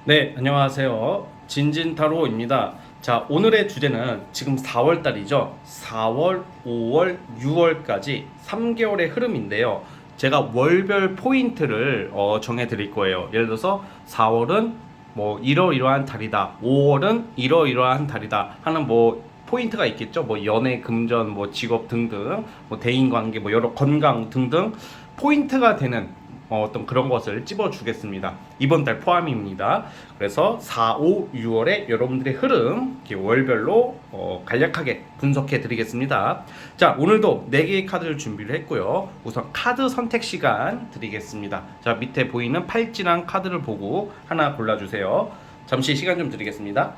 네, 안녕하세요. 진진타로입니다. 자, 오늘의 주제는 지금 4월 달이죠. 4월, 5월, 6월까지 3개월의 흐름인데요. 제가 월별 포인트를 정해 드릴 거예요. 예를 들어서 4월은 뭐 이러이러한 달이다. 5월은 이러이러한 달이다. 하는 뭐 포인트가 있겠죠. 뭐 연애, 금전, 뭐 직업 등등, 뭐 대인 관계, 뭐 여러 건강 등등 포인트가 되는 어떤 그런 것을 찝어주겠습니다. 이번 달 포함입니다. 그래서 4, 5, 6월에 여러분들의 흐름 이렇게 월별로 간략하게 분석해 드리겠습니다. 자, 오늘도 4개의 카드를 준비를 했고요. 우선 카드 선택 시간 드리겠습니다. 자, 밑에 보이는 팔찌랑 카드를 보고 하나 골라주세요. 잠시 시간 좀 드리겠습니다.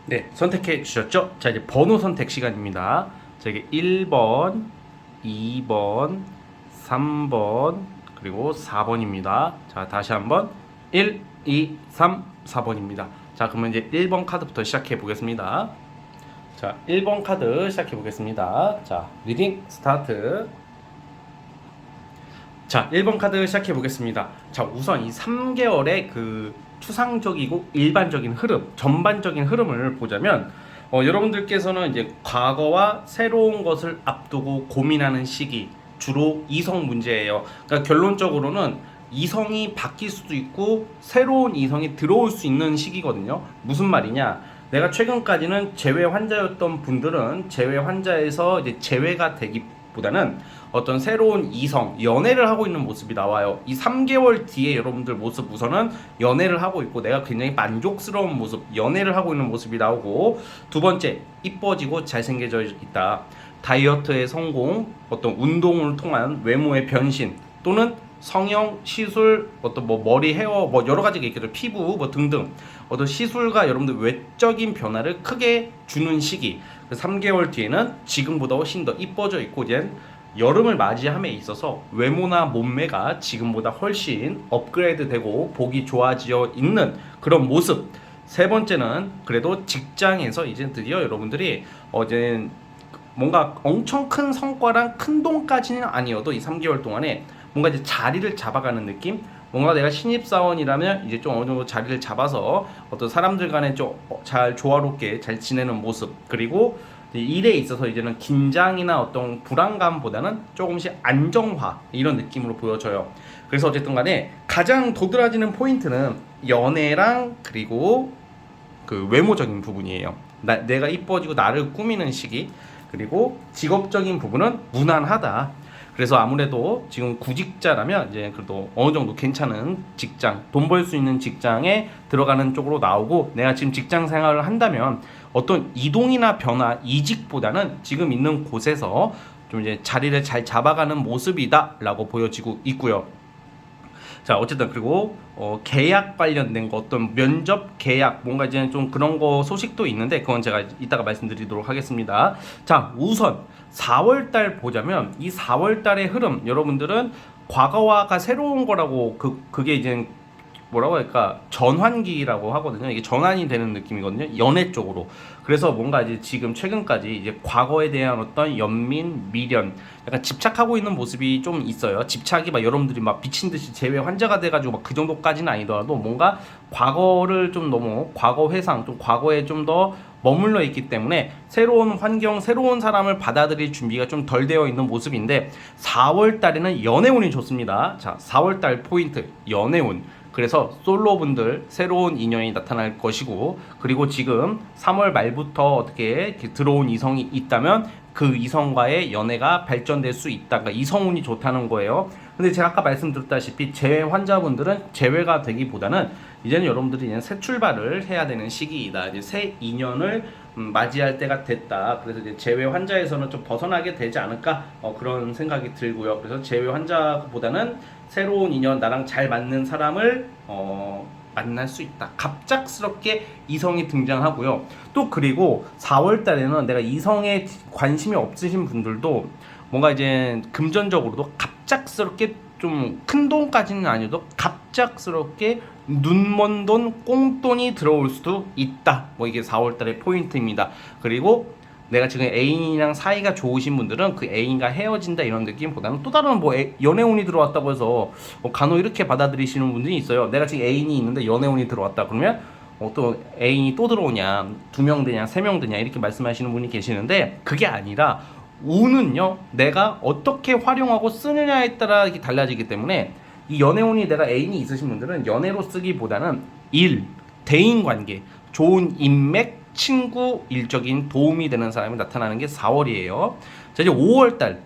네, 선택해 주셨죠? 자, 이제 번호 선택 시간입니다. 자, 이게 1번, 2번, 3번, 그리고 4번입니다. 자, 다시 한번 1, 2, 3, 4번입니다. 자, 그러면 이제 1번 카드부터 시작해 보겠습니다. 자, 1번 카드 시작해 보겠습니다. 자, 리딩 스타트. 자, 1번 카드 시작해 보겠습니다. 자, 우선 이 3개월의 그 추상적이고 일반적인 흐름, 전반적인 흐름을 보자면 여러분들께서는 이제 과거와 새로운 것을 앞두고 고민하는 시기, 주로 이성 문제예요. 그러니까 결론적으로는 이성이 바뀔 수도 있고 새로운 이성이 들어올 수 있는 시기거든요. 무슨 말이냐? 내가 최근까지는 재회 환자였던 분들은 재회 환자에서 이제 재회가 되기보다는 어떤 새로운 이성, 연애를 하고 있는 모습이 나와요. 이 3개월 뒤에 여러분들 모습 우선은 연애를 하고 있고 내가 굉장히 만족스러운 모습, 연애를 하고 있는 모습이 나오고, 두 번째, 이뻐지고 잘생겨져 있다. 다이어트의 성공, 어떤 운동을 통한 외모의 변신, 또는 성형, 시술, 어떤 뭐 머리, 헤어, 뭐 여러 가지가 있겠죠. 피부 뭐 등등. 어떤 시술과 여러분들 외적인 변화를 크게 주는 시기. 3개월 뒤에는 지금보다 훨씬 더 이뻐져 있고 이제 여름을 맞이함에 있어서 외모나 몸매가 지금보다 훨씬 업그레이드 되고 보기 좋아져 있는 그런 모습. 세 번째는 그래도 직장에서 이제 드디어 여러분들이 어제 뭔가 엄청 큰 성과랑 큰 돈까지는 아니어도 이 3개월 동안에 뭔가 이제 자리를 잡아가는 느낌? 뭔가 내가 신입사원이라면 이제 좀 어느 정도 자리를 잡아서 어떤 사람들 간에 좀 잘 조화롭게 잘 지내는 모습, 그리고 일에 있어서 이제는 긴장이나 어떤 불안감보다는 조금씩 안정화, 이런 느낌으로 보여져요. 그래서 어쨌든 간에 가장 도드라지는 포인트는 연애랑 그리고 그 외모적인 부분이에요. 내가 이뻐지고 나를 꾸미는 시기, 그리고 직업적인 부분은 무난하다. 그래서 아무래도 지금 구직자라면 이제 그래도 어느 정도 괜찮은 직장, 돈 벌 수 있는 직장에 들어가는 쪽으로 나오고, 내가 지금 직장 생활을 한다면 어떤 이동이나 변화, 이직보다는 지금 있는 곳에서 좀 이제 자리를 잘 잡아가는 모습이다라고 보여지고 있고요. 자, 어쨌든 그리고 계약 관련된 거, 어떤 면접 계약, 뭔가 이제 좀 그런 거 소식도 있는데 그건 제가 이따가 말씀드리도록 하겠습니다. 자, 우선 4월 달 보자면 이 4월 달의 흐름, 여러분들은 과거와가 새로운 거라고 그게 이제 뭐라고 할까, 전환기라고 하거든요. 이게 전환이 되는 느낌이거든요. 연애 쪽으로. 그래서 뭔가 이제 지금 최근까지 이제 과거에 대한 어떤 연민, 미련, 약간 집착하고 있는 모습이 좀 있어요. 집착이 막 여러분들이 막 미친 듯이 재회 환자가 돼가지고 막 그 정도까지는 아니더라도 뭔가 과거를 좀 너무 과거 회상, 좀 과거에 좀 더 머물러 있기 때문에 새로운 환경, 새로운 사람을 받아들일 준비가 좀 덜 되어 있는 모습인데, 4월 달에는 연애운이 좋습니다. 자, 4월 달 포인트, 연애운. 그래서 솔로분들 새로운 인연이 나타날 것이고, 그리고 지금 3월 말부터 어떻게 들어온 이성이 있다면 그 이성과의 연애가 발전될 수 있다. 그러니까 이성운이 좋다는 거예요. 근데 제가 아까 말씀드렸다시피 재회 환자분들은 재회가 되기보다는 이제는 여러분들이 이제 새 출발을 해야 되는 시기이다. 이제 새 인연을 맞이할 때가 됐다. 그래서 이제 재회 환자에서는 좀 벗어나게 되지 않을까 그런 생각이 들고요. 그래서 재회 환자보다는 새로운 인연, 나랑 잘 맞는 사람을 만날 수 있다. 갑작스럽게 이성이 등장하고요. 또 그리고 4월 달에는 내가 이성에 관심이 없으신 분들도 뭔가 이제 금전적으로도 갑작스럽게 좀 큰 돈까지는 아니어도 갑작스럽게 눈먼 돈, 꽁돈이 들어올 수도 있다. 뭐 이게 4월 달의 포인트입니다. 그리고 내가 지금 애인이랑 사이가 좋으신 분들은 그 애인과 헤어진다 이런 느낌보다는 또 다른 뭐 연애운이 들어왔다고 해서 간혹 이렇게 받아들이시는 분들이 있어요. 내가 지금 애인이 있는데 연애운이 들어왔다 그러면 또 애인이 또 들어오냐, 2명 되냐, 3명 되냐 이렇게 말씀하시는 분이 계시는데 그게 아니라 운은요 내가 어떻게 활용하고 쓰느냐에 따라 이렇게 달라지기 때문에 이 연애운이 내가 애인이 있으신 분들은 연애로 쓰기보다는 일, 대인관계, 좋은 인맥, 친구, 일적인 도움이 되는 사람이 나타나는 게 4월이에요. 자 이제 5월달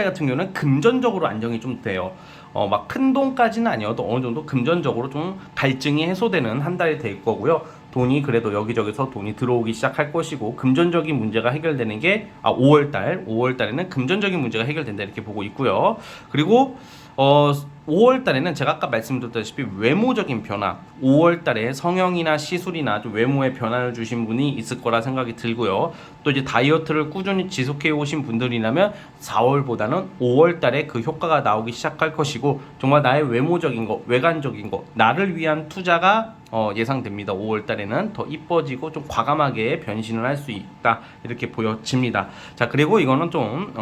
같은 경우는 금전적으로 안정이 좀 돼요. 막 큰 돈까지는 아니어도 어느 정도 금전적으로 좀 갈증이 해소되는 한 달이 될 거고요. 돈이 그래도 여기저기서 돈이 들어오기 시작할 것이고 금전적인 문제가 해결되는 게 5월달에는 금전적인 문제가 해결된다 이렇게 보고 있고요. 그리고 5월 달에는 제가 아까 말씀드렸다시피 외모적인 변화, 5월 달에 성형이나 시술이나 좀 외모에 변화를 주신 분이 있을 거라 생각이 들고요. 또 이제 다이어트를 꾸준히 지속해 오신 분들이라면 4월보다는 5월 달에 그 효과가 나오기 시작할 것이고 정말 나의 외모적인 거, 외관적인 거, 나를 위한 투자가 예상됩니다. 5월 달에는 더 이뻐지고 좀 과감하게 변신을 할 수 있다 이렇게 보여집니다. 자 그리고 이거는 좀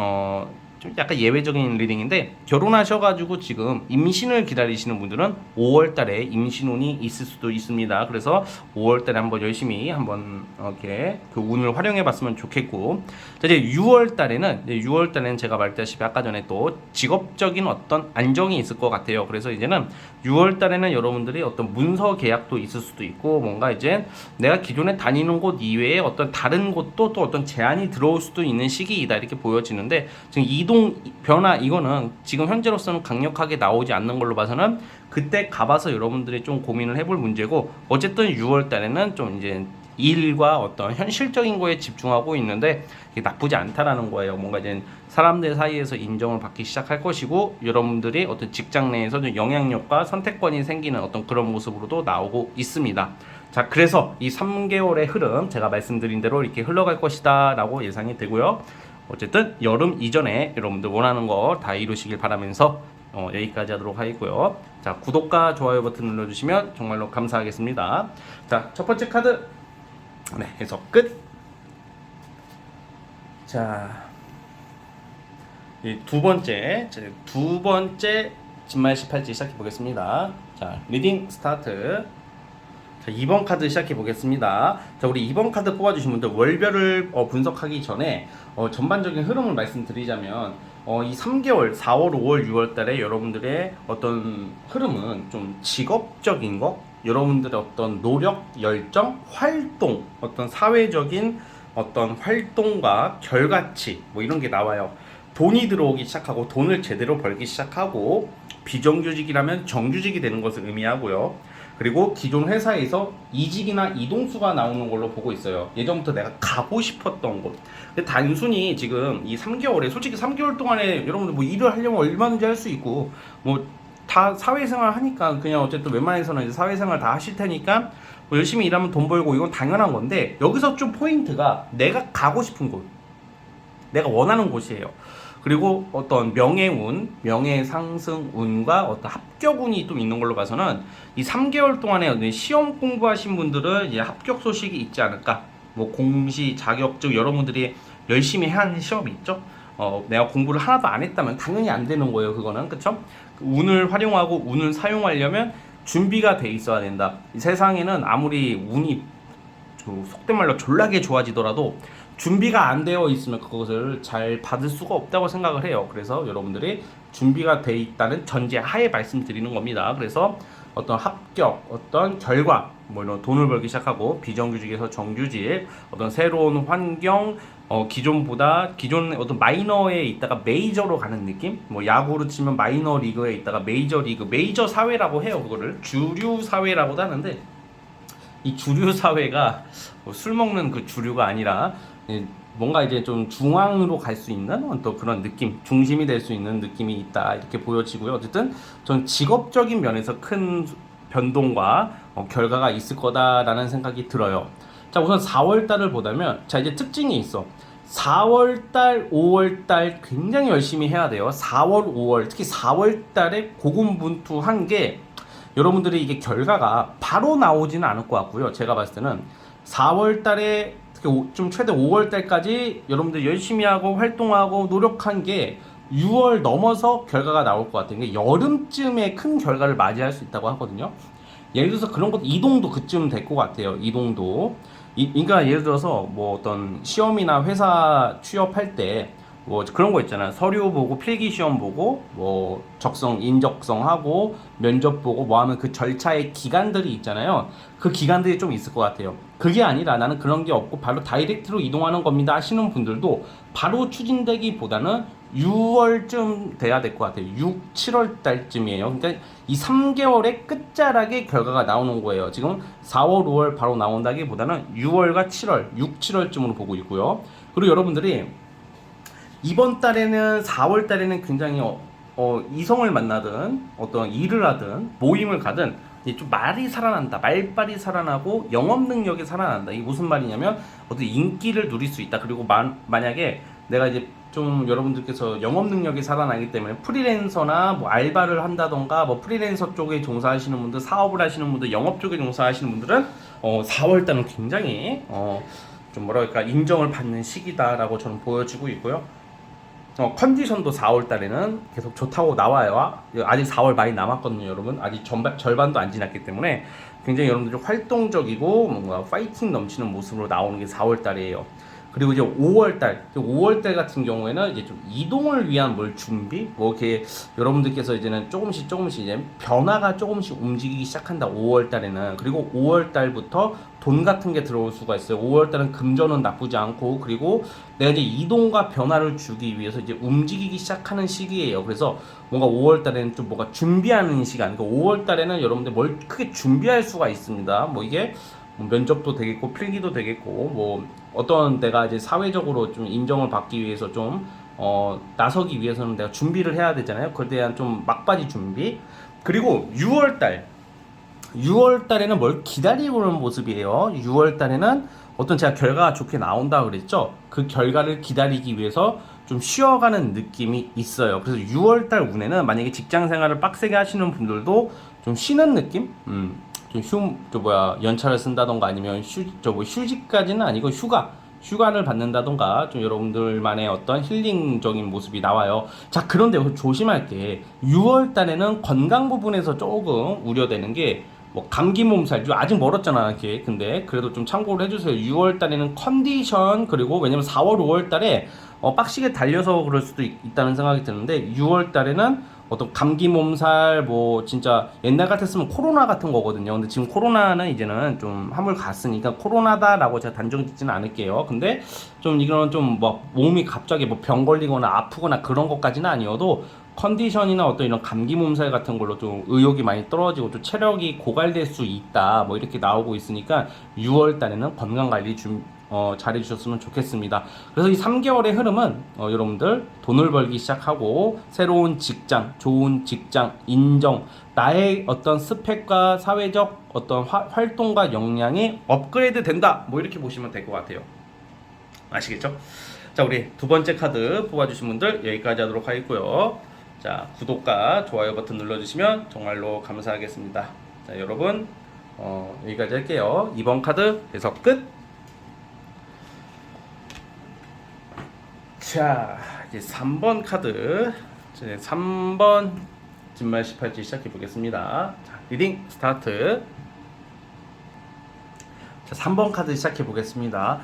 약간 예외적인 리딩인데 결혼하셔가지고 지금 임신을 기다리시는 분들은 5월달에 임신운이 있을 수도 있습니다. 그래서 5월달에 한번 열심히 한번 이렇게 그 운을 활용해봤으면 좋겠고, 자 이제 6월달에는 제가 말했다시피 아까 전에 또 직업적인 어떤 안정이 있을 것 같아요. 그래서 이제는 6월달에는 여러분들이 어떤 문서 계약도 있을 수도 있고 뭔가 이제 내가 기존에 다니는 곳 이외에 어떤 다른 곳도 또 어떤 제안이 들어올 수도 있는 시기이다 이렇게 보여지는데 지금 이동 변화 이거는 지금 현재로서는 강력하게 나오지 않는 걸로 봐서는 그때 가봐서 여러분들이 좀 고민을 해볼 문제고 어쨌든 6월 달에는 좀 이제 일과 어떤 현실적인 거에 집중하고 있는데 이게 나쁘지 않다라는 거예요. 뭔가 이제 사람들 사이에서 인정을 받기 시작할 것이고 여러분들이 어떤 직장 내에서 좀 영향력과 선택권이 생기는 어떤 그런 모습으로도 나오고 있습니다. 자 그래서 이 3개월의 흐름 제가 말씀드린 대로 이렇게 흘러갈 것이다 라고 예상이 되고요. 어쨌든 여름 이전에 여러분들 원하는 거 다 이루시길 바라면서 여기까지 하도록 하겠고요. 자 구독과 좋아요 버튼 눌러주시면 정말로 감사하겠습니다. 자 첫 번째 카드 네 해석 끝. 자 이 두 번째 진말 18지 시작해 보겠습니다. 자 리딩 스타트. 자 2번 카드 시작해 보겠습니다. 자 우리 2번 카드 뽑아주신 분들 월별을 분석하기 전에 전반적인 흐름을 말씀드리자면 이 3개월 4월 5월 6월 달에 여러분들의 어떤 흐름은 좀 직업적인 거 여러분들의 어떤 노력 열정 활동 어떤 사회적인 어떤 활동과 결과치 뭐 이런 게 나와요. 돈이 들어오기 시작하고 돈을 제대로 벌기 시작하고 비정규직이라면 정규직이 되는 것을 의미하고요. 그리고 기존 회사에서 이직이나 이동수가 나오는 걸로 보고 있어요. 예전부터 내가 가고 싶었던 곳. 근데 단순히 지금 이 3개월에 솔직히 3개월 동안에 여러분들 뭐 일을 하려면 얼마든지 할 수 있고 뭐 다 사회생활 하니까 그냥 어쨌든 웬만해서는 이제 사회생활 다 하실 테니까 뭐 열심히 일하면 돈 벌고 이건 당연한 건데 여기서 좀 포인트가 내가 가고 싶은 곳, 내가 원하는 곳이에요. 그리고 어떤 명예운, 명예상승운과 어떤 합격운이 좀 있는 걸로 봐서는 이 3개월 동안에 시험 공부하신 분들은 이제 합격 소식이 있지 않을까. 뭐 공시, 자격증 여러분들이 열심히 해야 하는 시험이 있죠. 내가 공부를 하나도 안 했다면 당연히 안 되는 거예요. 그거는 그쵸? 운을 활용하고 운을 사용하려면 준비가 돼 있어야 된다. 이 세상에는 아무리 운이 속된 말로 졸라게 좋아지더라도 준비가 안 되어 있으면 그것을 잘 받을 수가 없다고 생각을 해요. 그래서 여러분들이 준비가 돼 있다는 전제 하에 말씀드리는 겁니다. 그래서 어떤 합격, 어떤 결과, 뭐 이런 돈을 벌기 시작하고 비정규직에서 정규직, 어떤 새로운 환경, 기존 어떤 마이너에 있다가 메이저로 가는 느낌? 뭐 야구로 치면 마이너 리그에 있다가 메이저 리그, 메이저 사회라고 해요. 그거를 주류 사회라고도 하는데 이 주류 사회가 술 먹는 그 주류가 아니라 뭔가 이제 좀 중앙으로 갈 수 있는 또 그런 느낌, 중심이 될 수 있는 느낌이 있다 이렇게 보여지고요. 어쨌든 전 직업적인 면에서 큰 변동과 결과가 있을 거다라는 생각이 들어요. 자, 우선 4월 달을 보자면 자, 이제 특징이 있어. 4월 달, 5월 달 굉장히 열심히 해야 돼요. 4월, 5월, 특히 4월 달에 고군분투한 게 여러분들이 이게 결과가 바로 나오지는 않을 것 같고요. 제가 봤을 때는 4월 달에 특히 좀 최대 5월 달까지 여러분들 열심히 하고 활동하고 노력한 게 6월 넘어서 결과가 나올 것 같아요. 여름쯤에 큰 결과를 맞이할 수 있다고 하거든요. 예를 들어서 그런 것 이동도 그쯤 될 것 같아요. 이동도. 그러니까 예를 들어서 뭐 어떤 시험이나 회사 취업할 때 뭐 그런 거 있잖아요. 서류 보고 필기 시험 보고 뭐 적성 인적성하고 면접 보고 뭐 하면 그 절차의 기간들이 있잖아요. 그 기간들이 좀 있을 것 같아요. 그게 아니라 나는 그런 게 없고 바로 다이렉트로 이동하는 겁니다 하시는 분들도 바로 추진되기보다는 6월쯤 돼야 될 것 같아요. 6, 7월 달쯤이에요. 그러니까 이 3개월의 끝자락에 결과가 나오는 거예요. 지금 4월, 5월 바로 나온다기보다는 6월과 7월, 6, 7월쯤으로 보고 있고요. 그리고 여러분들이 이번 달에는 4월 달에는 굉장히 이성을 만나든 어떤 일을 하든 모임을 가든 좀 말이 살아난다, 말빨이 살아나고 영업 능력이 살아난다. 이게 무슨 말이냐면 어떤 인기를 누릴 수 있다. 그리고 만약에 내가 이제 좀 여러분들께서 영업 능력이 살아나기 때문에 프리랜서나 뭐 알바를 한다던가 뭐 프리랜서 쪽에 종사하시는 분들, 사업을 하시는 분들, 영업 쪽에 종사하시는 분들은 4월 달은 굉장히 좀 뭐랄까 인정을 받는 시기다라고 저는 보여지고 있고요. 컨디션도 4월 달에는 계속 좋다고 나와요. 아직 4월 많이 남았거든요, 여러분. 아직 절반도 안 지났기 때문에 굉장히 여러분들이 활동적이고 뭔가 파이팅 넘치는 모습으로 나오는 게 4월 달이에요. 그리고 이제 5월 달 같은 경우에는 이제 좀 이동을 위한 뭘 준비? 뭐 이렇게 여러분들께서 이제는 조금씩 이제 변화가 조금씩 움직이기 시작한다. 5월 달에는. 그리고 5월 달부터 돈 같은 게 들어올 수가 있어요. 5월 달은 금전은 나쁘지 않고 그리고 내가 이제 이동과 변화를 주기 위해서 이제 움직이기 시작하는 시기예요. 그래서 뭔가 5월 달에는 좀 뭔가 준비하는 시간. 그러니까 5월 달에는 여러분들 뭘 크게 준비할 수가 있습니다. 뭐 이게 뭐 면접도 되겠고 필기도 되겠고 뭐 어떤 내가 이제 사회적으로 좀 인정을 받기 위해서 좀 나서기 위해서는 내가 준비를 해야 되잖아요. 그에 대한 좀 막바지 준비. 그리고 6월 달에는 뭘 기다리고 오는 모습이에요. 6월 달에는 어떤 제가 결과가 좋게 나온다 그랬죠. 그 결과를 기다리기 위해서 좀 쉬어가는 느낌이 있어요. 그래서 6월 달 운에는 만약에 직장 생활을 빡세게 하시는 분들도 좀 쉬는 느낌? 연차를 쓴다던가 아니면 휴직까지는 아니고 휴가를 받는다던가 좀 여러분들만의 어떤 힐링적인 모습이 나와요. 자, 그런데 조심할 게 6월 달에는 건강 부분에서 조금 우려되는 게 뭐 감기 몸살 아직 멀었잖아 이렇게. 근데 그래도 좀 참고를 해주세요. 6월 달에는 컨디션 그리고 왜냐면 4월 5월 달에 빡시게 달려서 그럴 수도 있다는 생각이 드는데 6월 달에는 어떤 감기 몸살 뭐 진짜 옛날 같았으면 코로나 같은 거거든요. 근데 지금 코로나는 이제는 좀 한물 갔으니까 코로나다라고 제가 단정 짓지는 않을게요. 근데 좀 이거는 좀 뭐 몸이 갑자기 뭐 병 걸리거나 아프거나 그런 것까지는 아니어도 컨디션이나 어떤 이런 감기 몸살 같은 걸로 좀 의욕이 많이 떨어지고 좀 체력이 고갈될 수 있다 뭐 이렇게 나오고 있으니까 6월 달에는 건강 관리 잘 해주셨으면 좋겠습니다. 그래서 이 3개월의 흐름은 여러분들 돈을 벌기 시작하고 새로운 직장, 좋은 직장, 인정, 나의 어떤 스펙과 사회적 어떤 활동과 역량이 업그레이드 된다 뭐 이렇게 보시면 될 것 같아요. 아시겠죠? 자, 우리 두 번째 카드 뽑아주신 분들 여기까지 하도록 하겠고요. 자, 구독과 좋아요 버튼 눌러주시면 정말로 감사하겠습니다. 자, 여러분 여기까지 할게요. 2번 카드 해석 끝. 자, 이제 3번 카드. 이제 3번 진말 18지 시작해 보겠습니다. 자, 리딩 스타트. 자, 3번 카드 시작해 보겠습니다.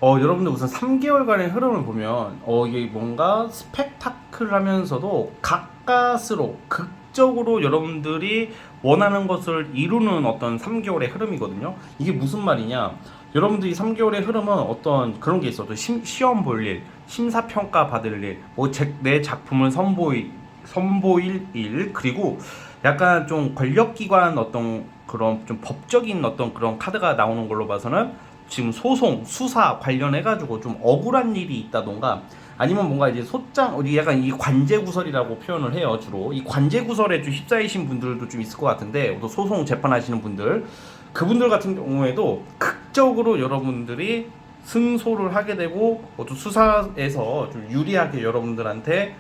여러분들 우선 3개월간의 흐름을 보면 이게 뭔가 스펙타클하면서도 가까스로 극적으로 여러분들이 원하는 것을 이루는 어떤 3개월의 흐름이거든요. 이게 무슨 말이냐? 여러분들이 3개월의 흐름은 어떤 그런 게 있어. 또 시험 볼 일, 심사평가 받을 일, 뭐 내 작품을 선보일 일, 그리고 약간 좀 권력기관 어떤 그런 좀 법적인 어떤 그런 카드가 나오는 걸로 봐서는 지금 소송, 수사 관련해가지고 좀 억울한 일이 있다던가 아니면 뭔가 이제 소장, 우리 약간 이 관제구설이라고 표현을 해요, 주로. 이 관제구설에 좀 휩싸이신 분들도 좀 있을 것 같은데, 또 소송 재판하시는 분들, 그분들 같은 경우에도 극적으로 여러분들이 승소를 하게 되고, 또 수사에서 좀 유리하게 여러분들한테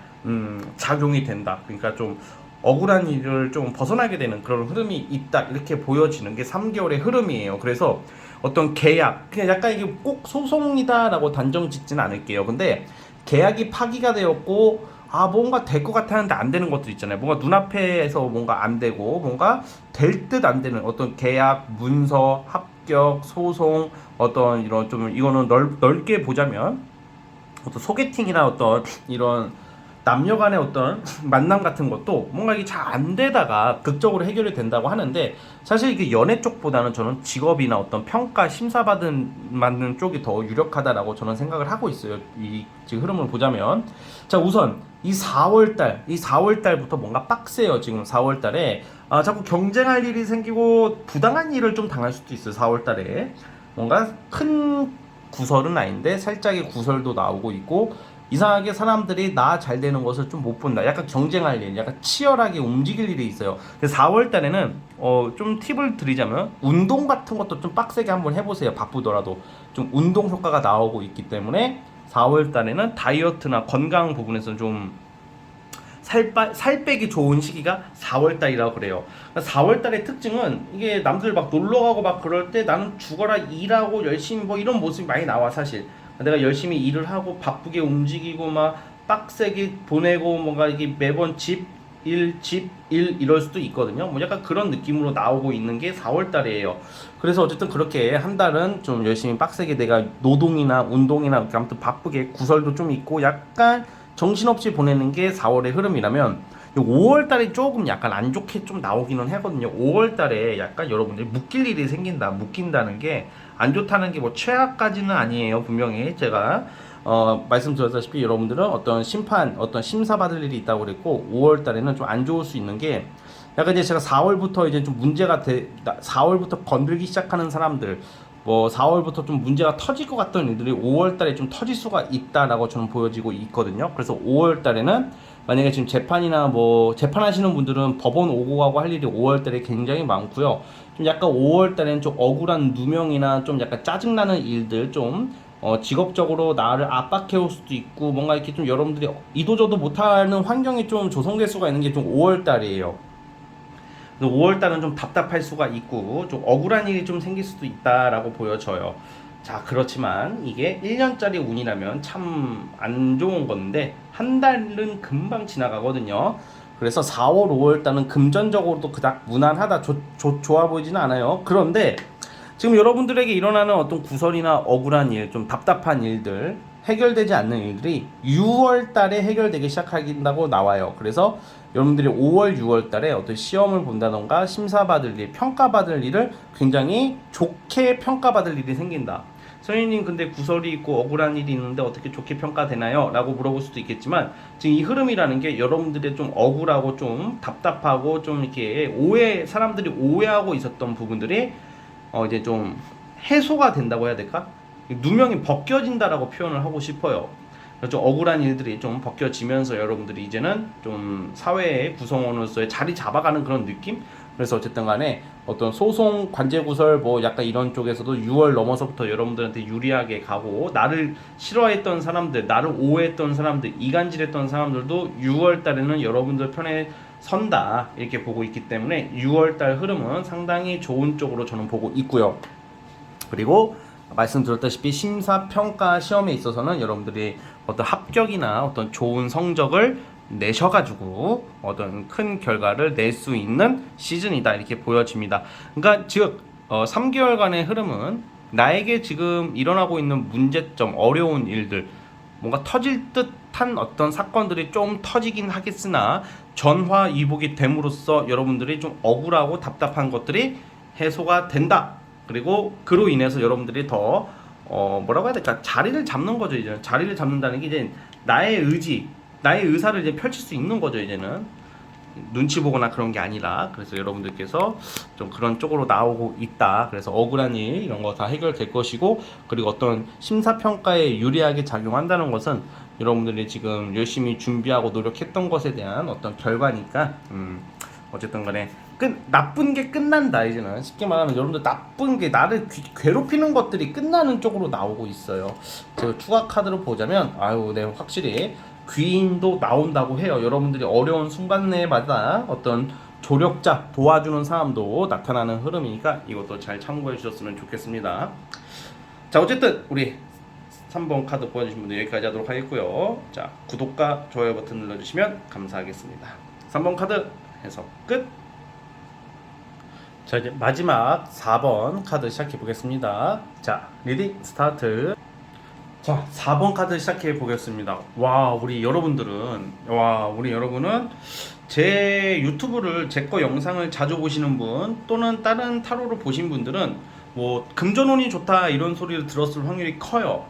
작용이 된다. 그러니까 좀 억울한 일을 좀 벗어나게 되는 그런 흐름이 있다, 이렇게 보여지는 게 3개월의 흐름이에요. 그래서 어떤 계약, 그냥 약간 이게 꼭 소송이다라고 단정 짓지는 않을게요. 근데 계약이 파기가 되었고, 뭔가 될 것 같아 하는데 안 되는 것들 있잖아요. 뭔가 눈앞에서 뭔가 안 되고 뭔가 될 듯 안 되는 어떤 계약, 문서, 합격, 소송, 어떤 이런 좀 이거는 넓게 보자면 어떤 소개팅이나 어떤 이런 남녀 간의 어떤 만남 같은 것도 뭔가 이게 잘 안 되다가 극적으로 해결이 된다고 하는데, 사실 이게 연애 쪽보다는 저는 직업이나 어떤 평가 심사받는 쪽이 더 유력하다라고 저는 생각을 하고 있어요. 이 지금 흐름을 보자면, 자, 우선 이 4월달부터 뭔가 빡세요. 지금 4월달에 자꾸 경쟁할 일이 생기고 부당한 일을 좀 당할 수도 있어요. 4월달에 뭔가 큰 구설은 아닌데 살짝의 구설도 나오고 있고, 이상하게 사람들이 나 잘 되는 것을 좀 못 본다. 약간 경쟁할 일, 약간 치열하게 움직일 일이 있어요. 4월 달에는 좀 팁을 드리자면 운동 같은 것도 좀 빡세게 한번 해보세요. 바쁘더라도 좀 운동 효과가 나오고 있기 때문에 4월 달에는 다이어트나 건강 부분에서 좀 살 빼기 좋은 시기가 4월달이라고 그래요. 4월달의 특징은 이게 남들 막 놀러 가고 막 그럴 때 나는 죽어라 일하고 열심히 뭐 이런 모습이 많이 나와 사실. 내가 열심히 일을 하고 바쁘게 움직이고 막 빡세게 보내고 뭔가 이게 매번 집 일 이럴 수도 있거든요. 뭐 약간 그런 느낌으로 나오고 있는 게 4월달이에요. 그래서 어쨌든 그렇게 한 달은 좀 열심히 빡세게 내가 노동이나 운동이나 아무튼 바쁘게 구설도 좀 있고 약간 정신없이 보내는 게 4월의 흐름이라면, 5월 달이 조금 약간 안 좋게 좀 나오기는 하거든요. 5월 달에 약간 여러분들이 묶일 일이 생긴다. 묶인다는 게 안 좋다는 게 뭐 최악까지는 아니에요. 분명히 제가 말씀드렸다시피 여러분들은 어떤 심판, 어떤 심사 받을 일이 있다고 그랬고, 5월 달에는 좀 안 좋을 수 있는 게 약간 이제 제가 4월부터 이제 좀 문제가 4월부터 건들기 시작하는 사람들, 뭐 4월부터 좀 문제가 터질 것 같던 일들이 5월 달에 좀 터질 수가 있다라고 저는 보여지고 있거든요. 그래서 5월 달에는 만약에 지금 재판이나 뭐 재판하시는 분들은 법원 오고 가고 할 일이 5월 달에 굉장히 많고요. 좀 약간 5월 달에는 좀 억울한 누명이나 좀 약간 짜증나는 일들, 좀 직업적으로 나를 압박해 올 수도 있고, 뭔가 이렇게 좀 여러분들이 이도저도 못하는 환경이 좀 조성될 수가 있는 게 좀 5월 달이에요. 5월달은 좀 답답할 수가 있고 좀 억울한 일이 좀 생길 수도 있다라고 보여져요. 자, 그렇지만 이게 1년짜리 운이라면 참 안 좋은 건데 한 달은 금방 지나가거든요. 그래서 4월, 5월달은 금전적으로도 그닥 무난하다, 좋아 보이지는 않아요. 그런데 지금 여러분들에게 일어나는 어떤 구설이나 억울한 일, 좀 답답한 일들, 해결되지 않는 일들이 6월 달에 해결되기 시작한다고 나와요. 그래서 여러분들이 5월, 6월 달에 어떤 시험을 본다던가 심사받을 일, 평가받을 일을 굉장히 좋게 평가받을 일이 생긴다. 선생님, 근데 구설이 있고 억울한 일이 있는데 어떻게 좋게 평가되나요? 라고 물어볼 수도 있겠지만, 지금 이 흐름이라는 게 여러분들의 좀 억울하고 좀 답답하고 좀 이렇게 사람들이 오해하고 있었던 부분들이 이제 좀 해소가 된다고 해야 될까? 누명이 벗겨진다라고 표현을 하고 싶어요. 좀 억울한 일들이 좀 벗겨지면서 여러분들이 이제는 좀 사회의 구성원으로서의 자리 잡아가는 그런 느낌? 그래서 어쨌든 간에 어떤 소송, 관제구설 뭐 약간 이런 쪽에서도 6월 넘어서부터 여러분들한테 유리하게 가고, 나를 싫어했던 사람들, 나를 오해했던 사람들, 이간질했던 사람들도 6월 달에는 여러분들 편에 선다, 이렇게 보고 있기 때문에 6월 달 흐름은 상당히 좋은 쪽으로 저는 보고 있고요. 그리고 말씀드렸다시피 심사평가 시험에 있어서는 여러분들이 어떤 합격이나 어떤 좋은 성적을 내셔가지고 어떤 큰 결과를 낼 수 있는 시즌이다, 이렇게 보여집니다. 그러니까 즉 3개월간의 흐름은 나에게 지금 일어나고 있는 문제점, 어려운 일들, 뭔가 터질 듯한 어떤 사건들이 좀 터지긴 하겠으나 전화위복이 됨으로써 여러분들이 좀 억울하고 답답한 것들이 해소가 된다. 그리고 그로 인해서 여러분들이 더 뭐라고 해야 될까, 자리를 잡는 거죠. 이제 자리를 잡는다는 게 이제 나의 의지, 나의 의사를 이제 펼칠 수 있는 거죠. 이제는 눈치 보거나 그런 게 아니라. 그래서 여러분들께서 좀 그런 쪽으로 나오고 있다. 그래서 억울한 일 이런 거 다 해결될 것이고, 그리고 어떤 심사평가에 유리하게 작용한다는 것은 여러분들이 지금 열심히 준비하고 노력했던 것에 대한 어떤 결과니까, 어쨌든 간에 나쁜 게 끝난다. 이제는 쉽게 말하면 여러분들 나쁜 게 나를 괴롭히는 것들이 끝나는 쪽으로 나오고 있어요. 그 추가 카드로 보자면 아유, 네, 확실히 귀인도 나온다고 해요. 여러분들이 어려운 순간에마다 어떤 조력자, 도와주는 사람도 나타나는 흐름이니까 이것도 잘 참고해 주셨으면 좋겠습니다. 자, 어쨌든 우리 3번 카드 뽑아주신 분들 여기까지 하도록 하겠고요. 자, 구독과 좋아요 버튼 눌러주시면 감사하겠습니다. 3번 카드 해석 끝. 자, 이제 마지막 4번 카드 시작해 보겠습니다. 자, 리딩 스타트. 자, 4번 카드 시작해 보겠습니다. 우리 여러분은 제 유튜브를, 제 거 영상을 자주 보시는 분, 또는 다른 타로를 보신 분들은 뭐 금전운이 좋다 이런 소리를 들었을 확률이 커요.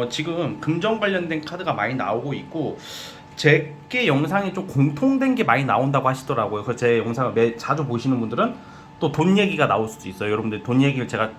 지금 금전 관련된 카드가 많이 나오고 있고, 제게 영상이 좀 공통된 게 많이 나온다고 하시더라고요. 그래서 제 영상을 자주 보시는 분들은 또 돈 얘기가 나올 수도 있어요. 여러분들 돈 얘기를 제가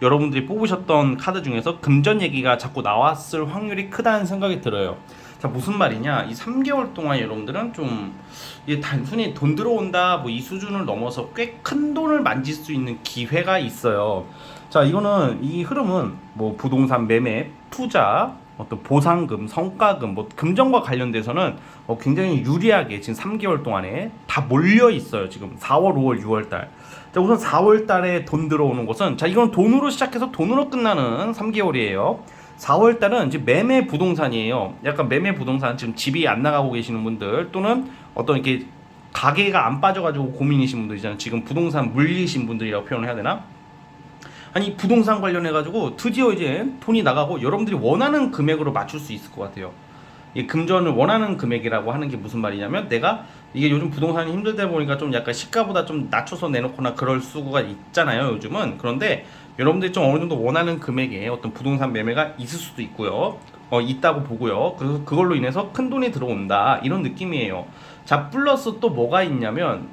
여러분들이 뽑으셨던 카드 중에서 금전 얘기가 자꾸 나왔을 확률이 크다는 생각이 들어요. 자, 무슨 말이냐? 이 3개월 동안 여러분들은 좀 이게 단순히 돈 들어온다 뭐 이 수준을 넘어서 꽤 큰 돈을 만질 수 있는 기회가 있어요. 자, 이 흐름은 뭐 부동산 매매, 투자, 어떤 보상금, 성과금, 뭐 금전과 관련돼서는 굉장히 유리하게 지금 3개월 동안에 다 몰려 있어요. 지금 4월, 5월, 6월 달. 자, 우선 4월 달에 돈 들어오는 것은, 자, 이건 돈으로 시작해서 돈으로 끝나는 3개월이에요. 4월 달은 이제 매매 부동산이에요. 약간 매매 부동산, 지금 집이 안 나가고 계시는 분들, 또는 어떤 이렇게 가게가 안 빠져가지고 고민이신 분들이잖아요. 지금 부동산 물리신 분들이라고 표현을 해야 되나? 아니, 부동산 관련해가지고 드디어 이제 돈이 나가고 여러분들이 원하는 금액으로 맞출 수 있을 것 같아요. 이 금전을 원하는 금액이라고 하는 게 무슨 말이냐면, 내가 이게 요즘 부동산이 힘들다 보니까 좀 약간 시가보다 좀 낮춰서 내놓거나 그럴 수가 있잖아요, 요즘은. 그런데 여러분들이 좀 어느 정도 원하는 금액의 어떤 부동산 매매가 있을 수도 있고요. 있다고 보고요. 그래서 그걸로 인해서 큰 돈이 들어온다, 이런 느낌이에요. 자, 플러스 또 뭐가 있냐면,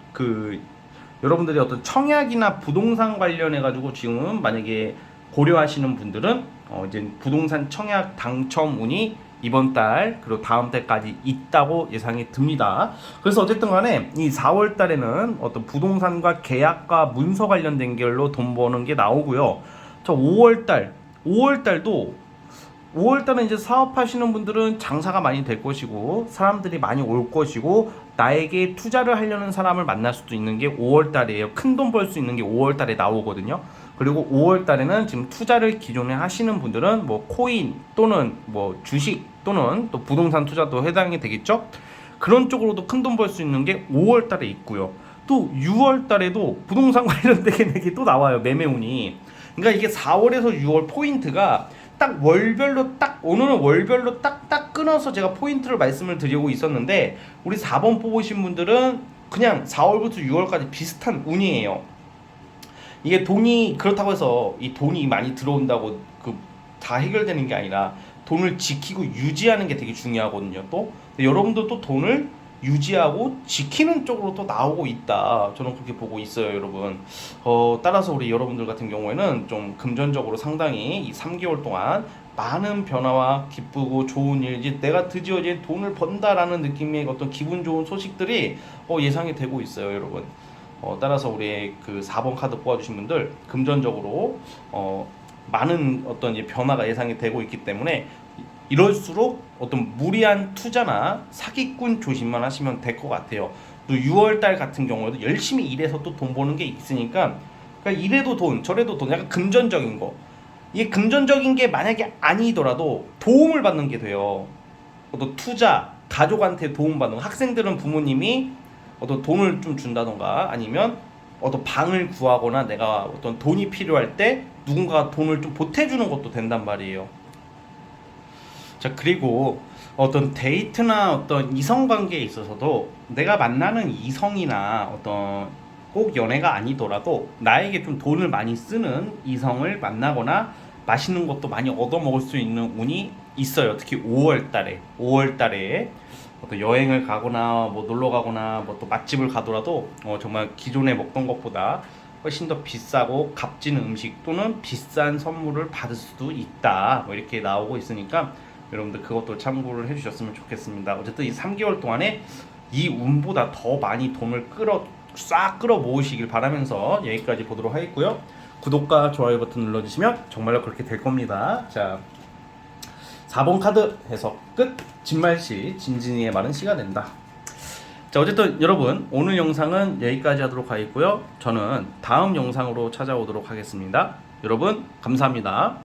여러분들이 어떤 청약이나 부동산 관련해가지고 지금 만약에 고려하시는 분들은 이제 부동산 청약 당첨 운이 이번 달 그리고 다음 달까지 있다고 예상이 듭니다. 그래서 어쨌든 간에 이 4월 달에는 어떤 부동산과 계약과 문서 관련된 걸로 돈 버는 게 나오고요. 저 5월 달은 이제 사업하시는 분들은 장사가 많이 될 것이고, 사람들이 많이 올 것이고, 나에게 투자를 하려는 사람을 만날 수도 있는 게 5월 달이에요. 큰 돈 벌 수 있는 게 5월 달에 나오거든요. 그리고 5월 달에는 지금 투자를 기존에 하시는 분들은 뭐 코인 또는 뭐 주식 또는 또 부동산 투자도 해당이 되겠죠. 그런 쪽으로도 큰 돈 벌 수 있는 게 5월 달에 있고요. 또 6월 달에도 부동산 관련된 게 또 나와요. 매매운이. 그러니까 이게 4월에서 6월 포인트가 딱 월별로, 딱 오늘은 월별로 딱딱 끊어서 제가 포인트를 말씀을 드리고 있었는데, 우리 4번 뽑으신 분들은 그냥 4월부터 6월까지 비슷한 운이에요. 이게 돈이 그렇다고 해서 이 돈이 많이 들어온다고 다 해결되는 게 아니라, 돈을 지키고 유지하는 게 되게 중요하거든요. 또 여러분도 또 돈을 유지하고 지키는 쪽으로 또 나오고 있다, 저는 그렇게 보고 있어요, 여러분. 따라서 우리 여러분들 같은 경우에는 좀 금전적으로 상당히 이 3개월 동안 많은 변화와 기쁘고 좋은 일, 이제 내가 드디어 이제 돈을 번다라는 느낌의 어떤 기분 좋은 소식들이 예상이 되고 있어요, 여러분. 따라서 우리 4번 카드 뽑아주신 분들 금전적으로 많은 어떤 이제 변화가 예상이 되고 있기 때문에, 이럴수록 어떤 무리한 투자나 사기꾼 조심만 하시면 될 것 같아요. 또 6월달 같은 경우에도 열심히 일해서 또 돈 버는 게 있으니까, 그러니까 이래도 돈 저래도 돈, 약간 금전적인 거, 이게 금전적인 게 만약에 아니더라도 도움을 받는 게 돼요. 어떤 투자, 가족한테 도움받는 거, 학생들은 부모님이 어떤 돈을 좀 준다던가, 아니면 어떤 방을 구하거나 내가 어떤 돈이 필요할 때 누군가가 돈을 좀 보태주는 것도 된단 말이에요. 자, 그리고 어떤 데이트나 어떤 이성관계에 있어서도 내가 만나는 이성이나 어떤 꼭 연애가 아니더라도 나에게 좀 돈을 많이 쓰는 이성을 만나거나 맛있는 것도 많이 얻어먹을 수 있는 운이 있어요. 특히 5월 달에 또 여행을 가거나 뭐 놀러 가거나 뭐 또 맛집을 가더라도 정말 기존에 먹던 것보다 훨씬 더 비싸고 값진 음식 또는 비싼 선물을 받을 수도 있다. 뭐 이렇게 나오고 있으니까 여러분들 그것도 참고를 해주셨으면 좋겠습니다. 어쨌든 이 3개월 동안에 이 운보다 더 많이 돈을 싹 끌어 모으시길 바라면서 여기까지 보도록 하겠고요. 구독과 좋아요 버튼 눌러주시면 정말로 그렇게 될 겁니다. 자, 4번 카드 해석 끝. 진말씨 진진이의 말은 씨가 된다. 자, 어쨌든 여러분 오늘 영상은 여기까지 하도록 하겠고요. 저는 다음 영상으로 찾아오도록 하겠습니다. 여러분 감사합니다.